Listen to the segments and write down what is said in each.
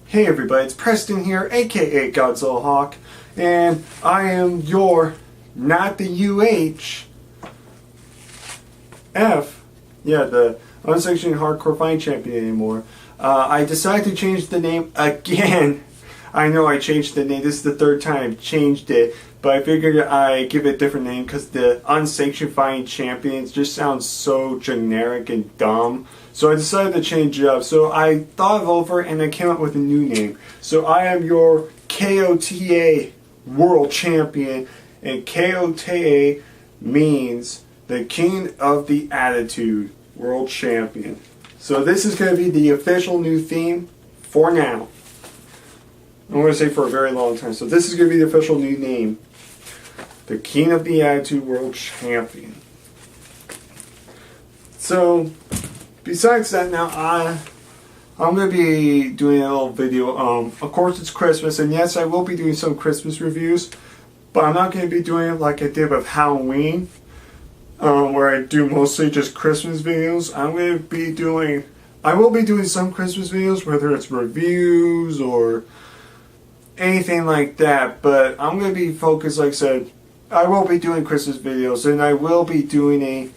Hey everybody, it's Preston here, aka Godzilla Hawk, and I am your, not the the unsanctioned hardcore fighting champion anymore. I decided to change the name again. I know I changed the name, this is the third time I've changed it, but I figured I'd give it a different name because the unsanctioned fighting champions just sounds so generic and dumb. So I decided to change it up. So I thought it over and I came up with a new name. So I am your KOTA World Champion, and KOTA means the King of the Attitude World Champion. So this is going to be the official new theme for now. I'm going to say for a very long time. So this is going to be the official new name. The King of the Attitude World Champion. So, besides that, now I'm going to be doing a little video. Of course, it's Christmas, and yes, I will be doing some Christmas reviews, but I'm not going to be doing it like I did with Halloween, where I do mostly just Christmas videos. I will be doing some Christmas videos, whether it's reviews or anything like that, but I'm going to be focused, like I said, I will be doing Christmas videos, and I will be doing a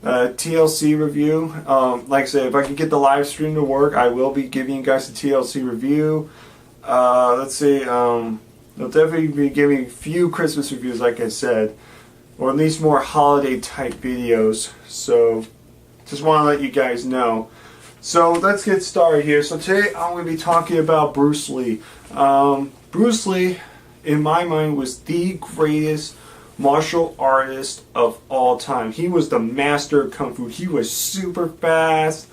TLC review. Like I said, if I can get the live stream to work, I will be giving you guys a TLC review. Let's see, I'll definitely be giving a few Christmas reviews, like I said, or at least more holiday type videos, so just want to let you guys know. So let's get started here. So today I'm going to be talking about Bruce Lee. Bruce Lee, in my mind, was the greatest martial artist of all time. He was the master of Kung Fu. He was super fast.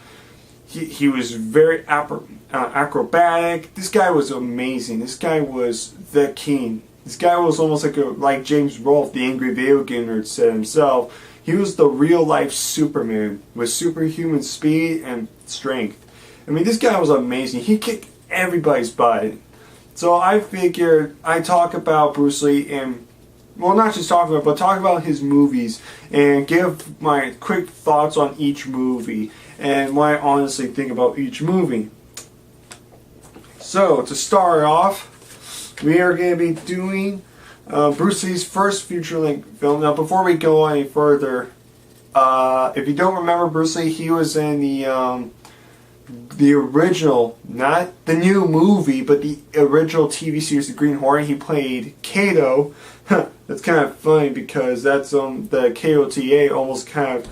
He was very acrobatic. This guy was amazing. This guy was the king. This guy was almost like James Rolfe, the angry video game nerd, said himself. He was the real life Superman with superhuman speed and strength. I mean, this guy was amazing. He kicked everybody's butt. So I figured I'd talk about Bruce Lee and, well, not just talk about, but talk about his movies and give my quick thoughts on each movie and what I honestly think about each movie. So to start off, we are going to be doing Bruce Lee's first feature-length film. Now, before we go any further, if you don't remember Bruce Lee, he was in the original, not the new movie, but the original TV series, The Green Hornet. He played Kato. That's kind of funny because that's the KOTA almost kind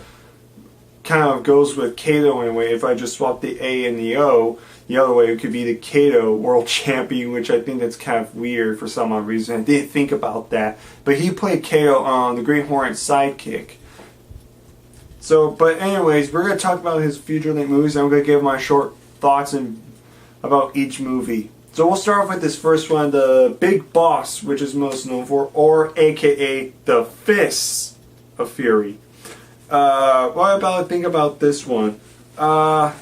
of goes with Kato in a way. If I just swap the A and the O, the other way it could be the Kato World Champion, which I think that's kind of weird for some odd reason. I didn't think about that, but he played Kato on the Green Hornet sidekick. So, but anyways, we're going to talk about his feature-length movies, and I'm going to give my short thoughts about each movie. So we'll start off with this first one, The Big Boss, which is most known for, or aka The Fists of Fury. What about I think about this one? Let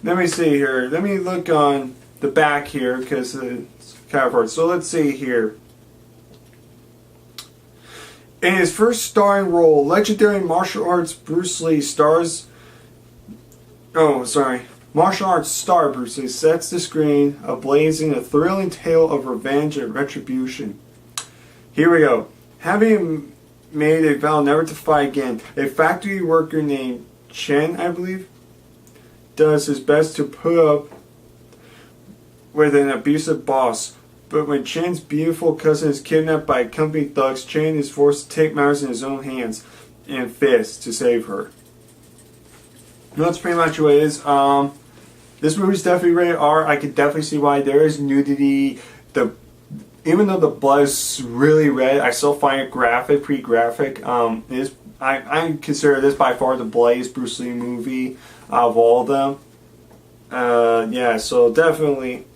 me see here. Let me look on the back here, because it's kind of hard. So let's see here. In his first starring role, legendary martial arts Bruce Lee martial arts star Bruce Lee sets the screen ablaze in a thrilling tale of revenge and retribution. Here we go. Having made a vow never to fight again, a factory worker named Chen, I believe, does his best to put up with an abusive boss. But when Chen's beautiful cousin is kidnapped by company thugs, Chen is forced to take matters in his own hands and fists to save her. That's pretty much what it is. This movie's definitely rated R. I can definitely see why. There is nudity. Even though the blood is really red, I still find it graphic, pretty graphic. I consider this by far the bloodiest Bruce Lee movie out of all of them. Yeah, so definitely.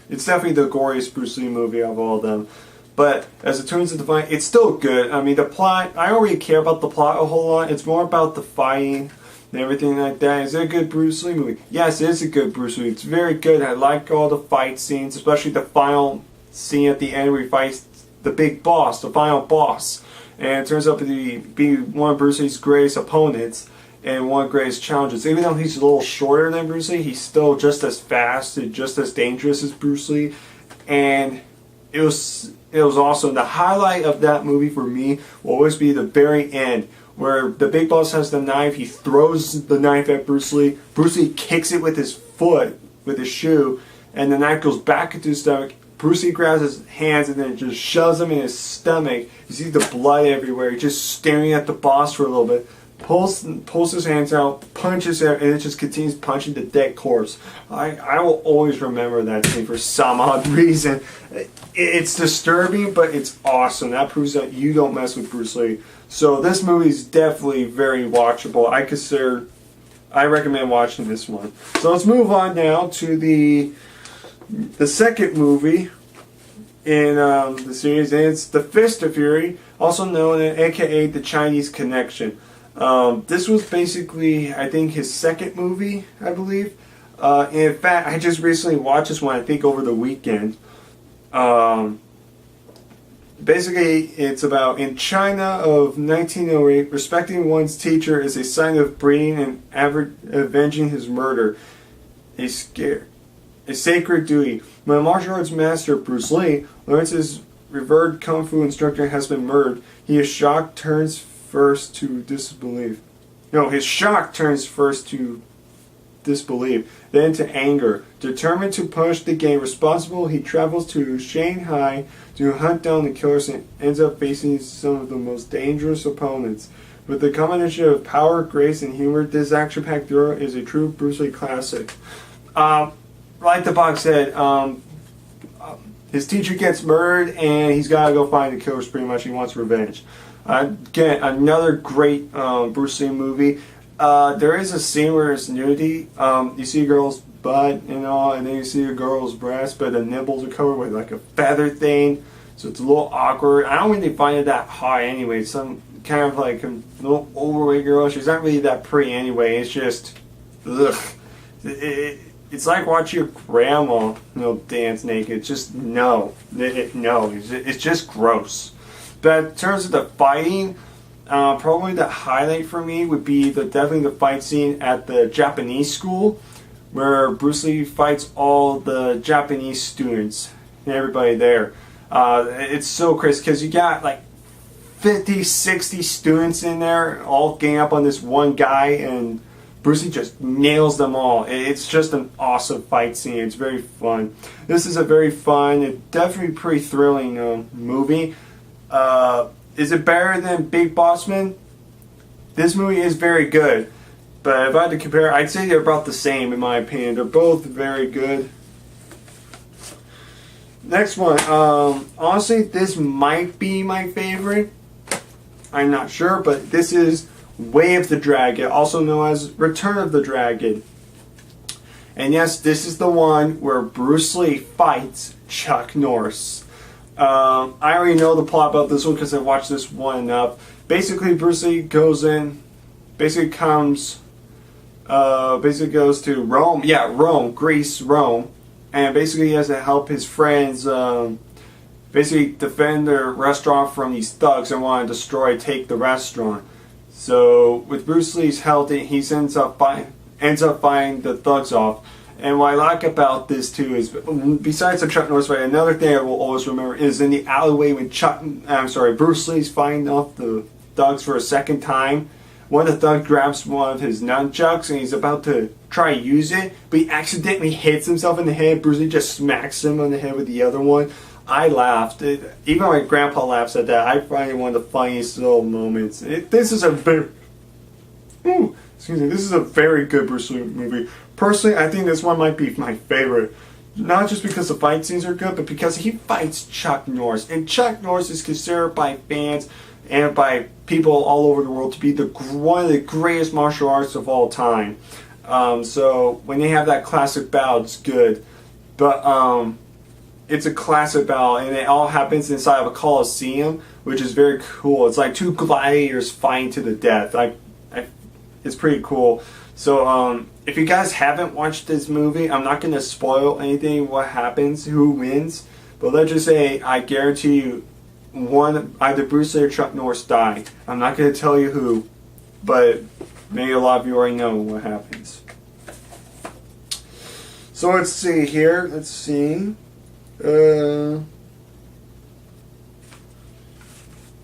It's definitely the goriest Bruce Lee movie of all of them. But as it turns into fight, it's still good. I mean, the plot, I don't really care about the plot a whole lot. It's more about the fighting and everything like that. Is it a good Bruce Lee movie? Yes, it is a good Bruce Lee. It's very good. I like all the fight scenes, especially the final scene at the end where he fights the big boss, the final boss. And it turns out to be one of Bruce Lee's greatest opponents. and one of the greatest challenges. Even though he's a little shorter than Bruce Lee, he's still just as fast and just as dangerous as Bruce Lee. And it was awesome. The highlight of that movie for me will always be the very end, where the big boss has the knife. He throws the knife at Bruce Lee. Bruce Lee kicks it with his foot, with his shoe, and the knife goes back into his stomach. Bruce Lee grabs his hands and then just shoves them in his stomach. You see the blood everywhere. He's just staring at the boss for a little bit. Pulls his hands out, punches it, and it just continues punching the dead corpse. I will always remember that scene for some odd reason. It's disturbing, but it's awesome. That proves that you don't mess with Bruce Lee. So this movie is definitely very watchable. I recommend watching this one. So let's move on now to the second movie in the series, and it's The Fist of Fury, also known as aka The Chinese Connection. This was basically, I think, his second movie, I believe. In fact, I just recently watched this one, I think, over the weekend. Basically, it's about in China of 1908, respecting one's teacher is a sign of breeding and avenging his murder. A sacred duty. When a martial arts master, Bruce Lee, learns his revered kung fu instructor has been murdered, he is shocked, turns first to disbelief. No, his shock turns first to disbelief, then to anger. Determined to punish the gang responsible, he travels to Shanghai to hunt down the killers and ends up facing some of the most dangerous opponents. With the combination of power, grace, and humor, this action-packed duo is a true Bruce Lee classic. Like the box said, his teacher gets murdered and he's got to go find the killers pretty much. He wants revenge. Again, another great Bruce Lee movie. There is a scene where it's nudity. You see a girl's butt and all, and then you see a girl's breast, but the nipples are covered with like a feather thing, so it's a little awkward. I don't really find it that hot anyway. Some kind of like a little overweight girl. She's not really that pretty anyway. It's just, ugh. It's like watching your grandma, dance naked. It's just no. It's just gross. But in terms of the fighting, probably the highlight for me would be definitely the fight scene at the Japanese school, where Bruce Lee fights all the Japanese students and everybody there. It's so crazy because you got like 50, 60 students in there, all gang up on this one guy, and Bruce Lee just nails them all. It's just an awesome fight scene. It's very fun. This is a very fun and definitely pretty thrilling movie. Is it better than Big Boss Man? This movie is very good. But if I had to compare, I'd say they're about the same in my opinion. They're both very good. Next one. Honestly, this might be my favorite. I'm not sure, but this is Way of the Dragon, also known as Return of the Dragon. And yes, this is the one where Bruce Lee fights Chuck Norris. I already know the plot about this one because I watched this one enough. Basically, Bruce Lee goes in, basically goes to Rome. Yeah, Rome, Greece, Rome. And basically he has to help his friends basically defend their restaurant from these thugs that want to take the restaurant. So with Bruce Lee's help, he ends up fighting the thugs off. And what I like about this too is, besides the Chuck Norris fight, another thing I will always remember is in the alleyway when Bruce Lee's fighting off the thugs for a second time. One of the thugs grabs one of his nunchucks and he's about to try to use it, but he accidentally hits himself in the head. Bruce Lee just smacks him on the head with the other one. I laughed. Even my grandpa laughs at that. I find it one of the funniest little moments. This is a very good Bruce Lee movie. Personally, I think this one might be my favorite. Not just because the fight scenes are good, but because he fights Chuck Norris. And Chuck Norris is considered by fans and by people all over the world to be one of the greatest martial arts of all time. So when they have that classic bout, it's good. But it's a classic bout, and it all happens inside of a coliseum, which is very cool. It's like two gladiators fighting to the death. It's pretty cool. So if you guys haven't watched this movie, I'm not going to spoil anything, what happens, who wins. But let's just say I guarantee you either Bruce Lee or Chuck Norris die. I'm not going to tell you who, but maybe a lot of you already know what happens. So let's see here. Let's see.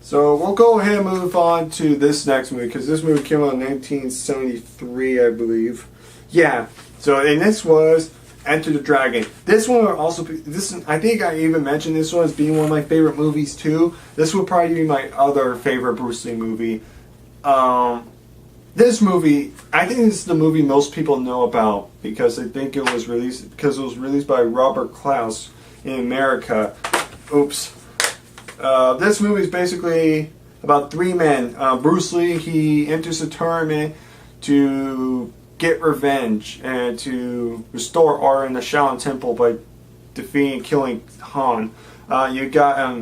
So we'll go ahead and move on to this next movie, because this movie came out in 1973, I believe. Yeah. So, and this was Enter the Dragon. This one will also be, I think I even mentioned this one as being one of my favorite movies too. This would probably be my other favorite Bruce Lee movie. This movie, I think this is the movie most people know about because I think it was released by Robert Klaus in America. Oops. This movie is basically about three men. Bruce Lee, he enters a tournament to get revenge and to restore order in the Shaolin Temple by defeating and killing Han. You got,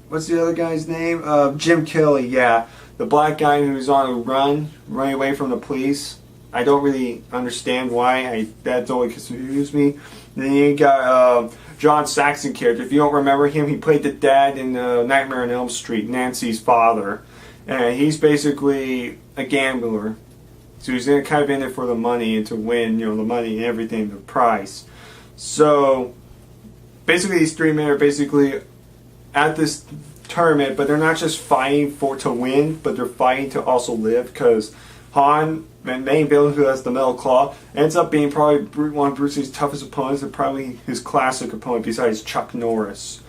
what's the other guy's name? Jim Kelly, yeah. The black guy who's on a running away from the police. I don't really understand why. That's always confused me. Then you got John Saxon character. If you don't remember him, he played the dad in Nightmare on Elm Street, Nancy's father. And he's basically a gambler. So he's kind of in it for the money and to win, the money and everything, the prize. So basically these three men are basically at this tournament, but they're not just fighting to win, but they're fighting to also live, because Han, the main villain who has the metal claw, ends up being probably one of Bruce Lee's toughest opponents and probably his classic opponent besides Chuck Norris.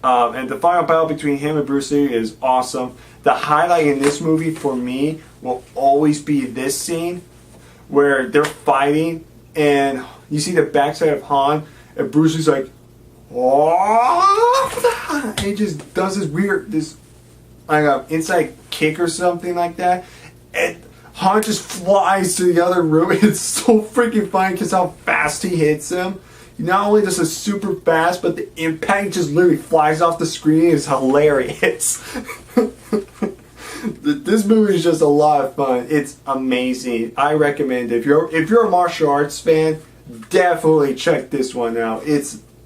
And the final battle between him and Bruce Lee is awesome. The highlight in this movie for me will always be this scene where they're fighting and you see the backside of Han and Bruce Lee's like, oh, and he just does this inside kick or something like that, and Han just flies to the other room. It's so freaking funny because how fast he hits him. Not only does it super fast, but the impact just literally flies off the screen. It's hilarious. This movie is just a lot of fun. It's amazing. I recommend it. If you're a martial arts fan, definitely check this one out.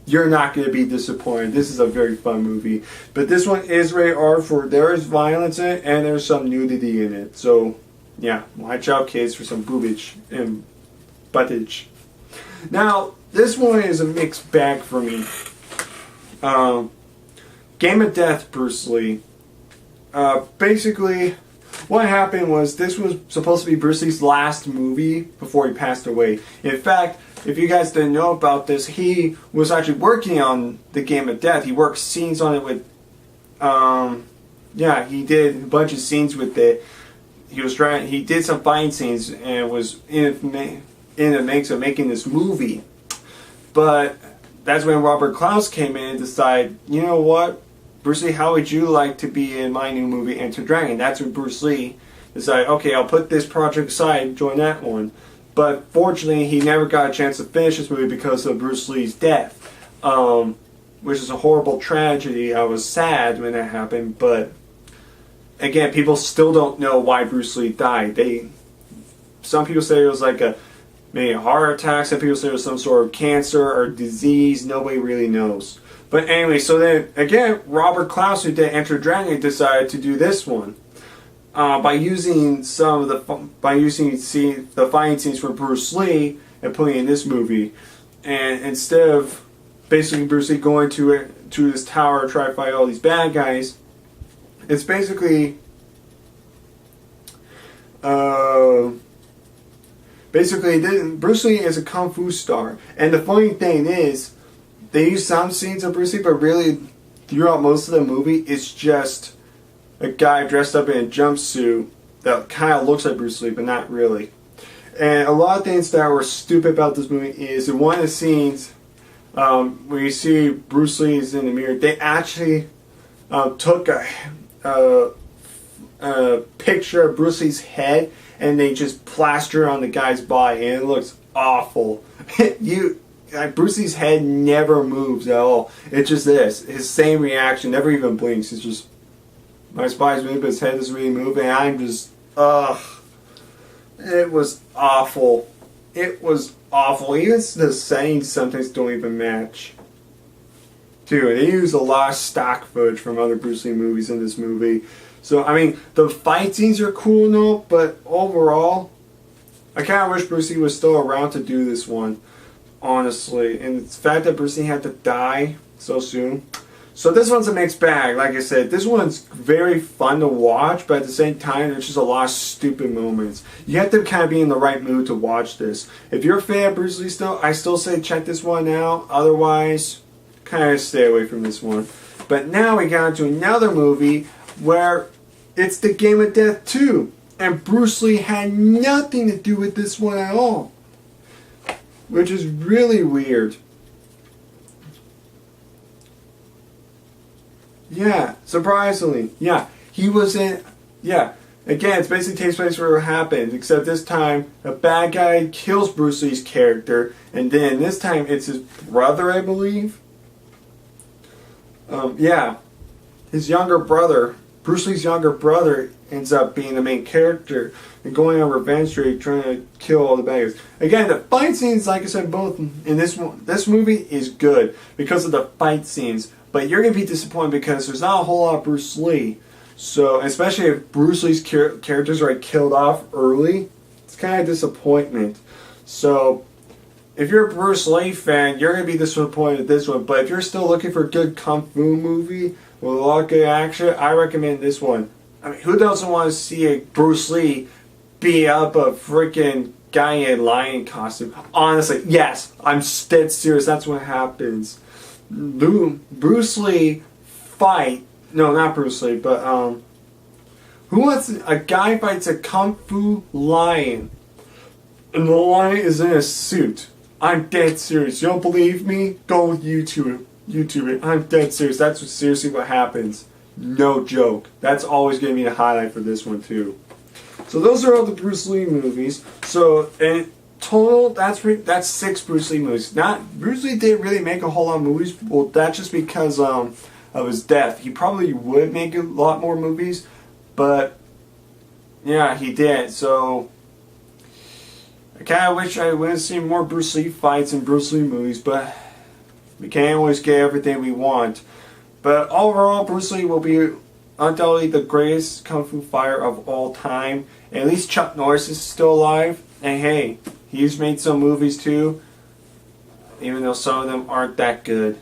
You're not going to be disappointed. This is a very fun movie. But this one is rated R there is violence in it and there's some nudity in it. So, yeah, watch out, kids, for some boobage and buttage. Now, this one is a mixed bag for me. Game of Death, Bruce Lee. Basically, what happened was this was supposed to be Bruce Lee's last movie before he passed away. In fact, if you guys didn't know about this, he was actually working on the Game of Death. He worked scenes on it with, he did a bunch of scenes with it. He did some fighting scenes and was in the mix of making this movie. But that's when Robert Klaus came in and decided, you know what, Bruce Lee, how would you like to be in my new movie, Enter Dragon? That's when Bruce Lee decided, okay, I'll put this project aside and join that one. But fortunately, he never got a chance to finish this movie because of Bruce Lee's death, which is a horrible tragedy. I was sad when that happened, but again, people still don't know why Bruce Lee died. Some people say it was like maybe a heart attack. Some people say it was some sort of cancer or disease. Nobody really knows. But anyway, so then again, Robert Klaus, who did Enter Dragon, decided to do this one. By using the fighting scenes from Bruce Lee and putting in this movie, and instead of basically Bruce Lee going to this tower to try to fight all these bad guys, it's basically Bruce Lee is a kung fu star, and the funny thing is, they use some scenes of Bruce Lee, but really throughout most of the movie, it's just a guy dressed up in a jumpsuit that kind of looks like Bruce Lee, but not really. And a lot of things that were stupid about this movie is in one of the scenes where you see Bruce Lee is in the mirror, they actually took a picture of Bruce Lee's head and they just plaster it on the guy's body, and it looks awful. Bruce Lee's head never moves at all. It's just this. His same reaction, never even blinks. It's just, my spine's moving, but his head doesn't really move, and I'm just, it was awful. It was awful. Even the settings sometimes don't even match. Too. They use a lot of stock footage from other Bruce Lee movies in this movie. So, I mean, the fight scenes are cool and all, but overall, I kind of wish Bruce Lee was still around to do this one, honestly. And the fact that Bruce Lee had to die so soon. So this one's a mixed bag. Like I said, this one's very fun to watch, but at the same time, there's just a lot of stupid moments. You have to kind of be in the right mood to watch this. If you're a fan of Bruce Lee still, I still say check this one out. Otherwise, kind of stay away from this one. But now we got into another movie where it's The Game of Death 2. And Bruce Lee had nothing to do with this one at all. Which is really weird. Yeah, surprisingly. Yeah, he was in... Yeah, again, it's basically takes place where it happened. Except this time, a bad guy kills Bruce Lee's character. And then this time, it's his brother, I believe. Yeah. His younger brother, Bruce Lee's younger brother, ends up being the main character and going on revenge streak, trying to kill all the bad guys. Again, the fight scenes, like I said, both in this movie is good because of the fight scenes. But you're going to be disappointed because there's not a whole lot of Bruce Lee. So, especially if Bruce Lee's characters are killed off early, it's kind of disappointment. So, if you're a Bruce Lee fan, you're going to be disappointed with this one. But if you're still looking for a good kung fu movie with a lot of good action, I recommend this one. I mean, who doesn't want to see a Bruce Lee beat up a freaking guy in lion costume? Honestly, yes, I'm dead serious. That's what happens. Bruce Lee fight. No, not Bruce Lee, but who wants a guy fights a kung fu lion, and the lion is in a suit? I'm dead serious. You don't believe me? Go YouTube it. I'm dead serious. That's seriously what happens. No joke. That's always going to be the highlight for this one too. So those are all the Bruce Lee movies. So in total, that's 6 Bruce Lee movies. Bruce Lee didn't really make a whole lot of movies. Well, that's just because of his death. He probably would make a lot more movies, but yeah, he did. So I kind of wish I would have seen more Bruce Lee fights and Bruce Lee movies, but we can't always get everything we want. But overall, Bruce Lee will be undoubtedly the greatest kung fu fighter of all time. At least Chuck Norris is still alive. And hey, he's made some movies too, even though some of them aren't that good.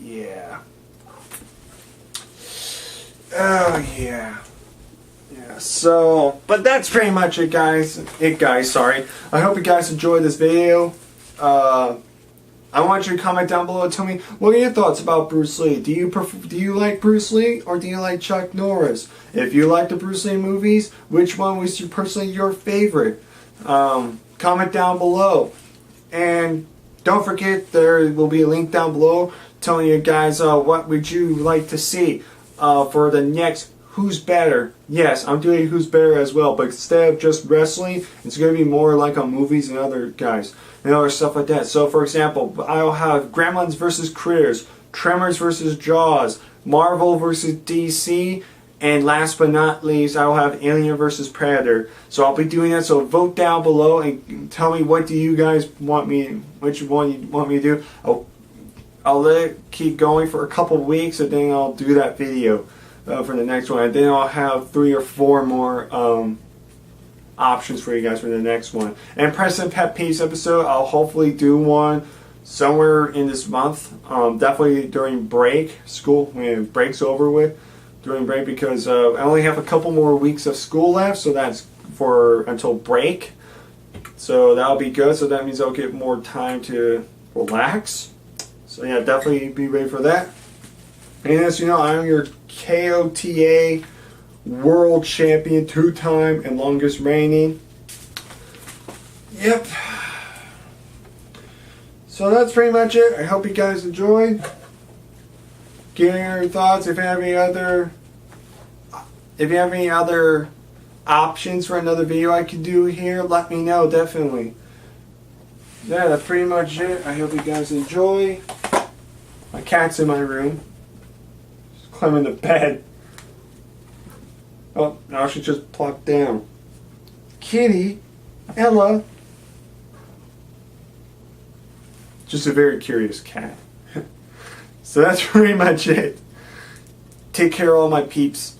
Yeah. Oh yeah. Yeah, so, but that's pretty much it, guys. Sorry. I hope you guys enjoyed this video. I want you to comment down below and tell me what are your thoughts about Bruce Lee. Do you like Bruce Lee or do you like Chuck Norris? If you like the Bruce Lee movies, which one was personally your favorite? Comment down below. And don't forget, there will be a link down below telling you guys what would you like to see for the next Who's Better. Yes, I'm doing Who's Better as well, but instead of just wrestling, it's going to be more like on movies and other guys and other stuff like that. So, for example, I'll have Gremlins vs. Critters, Tremors vs. Jaws, Marvel vs. DC, and last but not least, I'll have Alien vs. Predator. So I'll be doing that. So vote down below and tell me what do you guys want me, which one you want me to do. I'll let it keep going for a couple weeks, and then I'll do that video for the next one. And then I'll have 3 or 4 more options for you guys for the next one. And Preston Pet Peeves episode, I'll hopefully do one somewhere in this month. Definitely during break, school, when break's over with. During break, because I only have a couple more weeks of school left, so that's until break. So that'll be good. So that means I'll get more time to relax. So yeah, definitely be ready for that. And as you know, I'm your KOTA World Champion, 2-time and longest reigning. Yep. So that's pretty much it. I hope you guys enjoyed. Give me your thoughts. If you have any other options for another video I could do here, let me know, definitely. Yeah, that's pretty much it. I hope you guys enjoy. My cat's in my room. She's climbing the bed. Oh, now she just plopped down. Kitty, Ella. Just a very curious cat. So that's pretty much it. Take care, all my peeps.